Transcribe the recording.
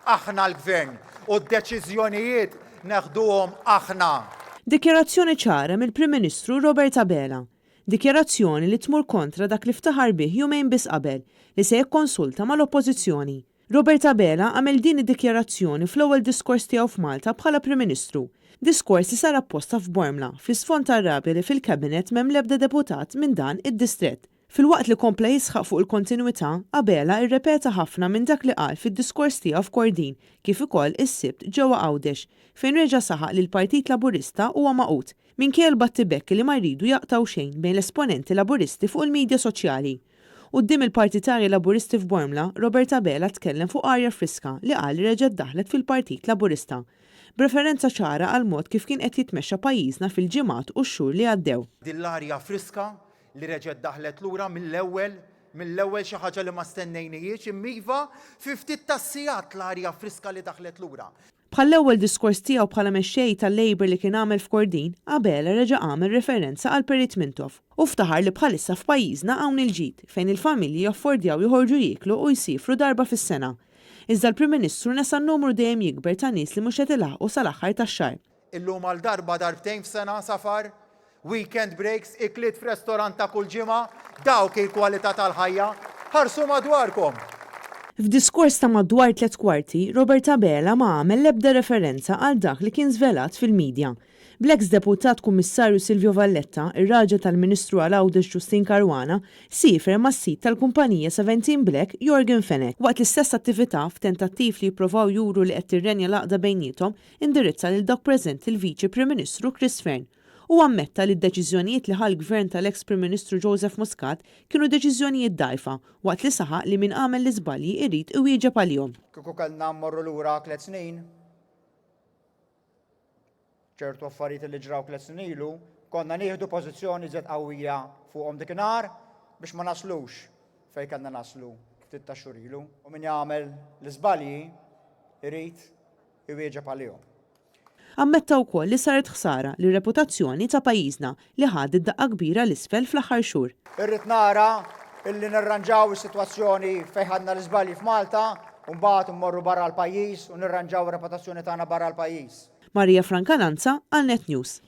Aħna l-gvern u d-deċiżjonijiet neħduhom aħna. Dikjarazzjoni ċara mill-Prim Ministru Robert Abela. Dikjarazzjoni li tmur kontra dak li ftaħar bih jumejn biss qabel li se jikkonsulta mal-Oppożizzjoni. Robert Abela għamel din id-dikjarazzjoni fl-ewwel diskors tiegħu f'Malta bħala Prim Ministru. Diskors li sar apposta f'Bormla fl-isfond tar-rabi li fil-Kabinet m'hemm l-ebda deputat minn dan id-distrett. Fil-waqt li kompla jisħaq fuq il-kontinuità, Abela irrepeta ħafna minn dak li qal fid-diskors tiegħu f'Kordin kif ukoll is-Sibt ġewwa Għawdex fejn reġa' saħaq li l-Partit Laburista huwa maqut minkejja l-battibekk li ma jridu jaqtaw xejn bejn l-esponenti Laburisti fuq il-midja soċjali. Quddiem il-Partitarji Laburisti f'Bormla, Robert Abela tkellem fuq arja friska li qal li reġgħet daħlet fil-Partit Laburista. B'referenza ċara għal mod kif kien qed jitmexxa pajjiżna fil-ġimgħat u x-xhur li għaddew. Din l-arja friska li reġgħet daħlet lura mill-ewwel xi ħaġa li ma stennejniex immiva fi ftit tas-sigħat l-arja friska li daħlet lura. Bħall-ewwel diskors tiegħu bħala mexxej tal-Labor li kien għamel f'Kordin, Abela reġa' għamel referenza għal Perit Mintoff u ftaħar li bħalissa f'pajjiżna hawn il-ġid fejn il-familji jaffordjaw joħorġu jieklu u jsifru darba fis-sena. Iżda l-Prim Ministru nesa n-numru dejjem jikber ta' nies li mhux qed ilaħqu sal-aħħar tax-xahar. Illum għal darba darbtejn f'sena safar, weekend breaks, ikliet f'restorant ta' kull ġimgħa, dawk il-kwalità tal-ħajja, ħarsu madwarkom. F'diskors ta' madwar 3 kwarti, Robert Abela ma għamel l-ebda referenza għal dak li kien żvelat fil-medja. Bl-eks deputat kummissarju Silvio Valletta, ir-raġel tal-Ministru għal Għawdex Ġustin Karwana, sifer mas-sit tal-kumpanija 17 Black Jorgen Fenek waqt l-istess attività f'tentattiv li jippruvaw juru li qed tirrenja l-għaqda bejniethom indirizza lil dak preżenti il-Viċi Prim Ministru Chris Fern u ammetta li d-deċiżjonijiet li ħall-Gvern tal-eks Prim Ministru Joseph Muscat kienu deċiżjonijiet dajfa waqt li saħaq li min għamel l-iżbalji irid iwieġeb għalihom. Kieku kellna mmorru lura 3 snin, ċertu affarijiet li ġraw 3 snin ilu, konna nieħdu pożizzjoni żed qawwija fuqhom dikinhar biex ma naslux fejn kellna naslu ftit ta' xhur ilu. U min jagħmel l-iżbalji irid iwieġeb għalihom. Ammetta wkoll li saret ħsara li reputazzjoni ta' pajjiżna li ħadet daqqa kbira l-isfel fl-aħħar xhur. Irrid nara illi nirranġaw is-sitwazzjoni fejn ħadna l-iżbalji f'Malta u mbagħad immorru barra l-pajjiż u nirranġaw ir-reputazzjoni tagħna barra l-pajjiż. Marija Franca Lanza għal Net News.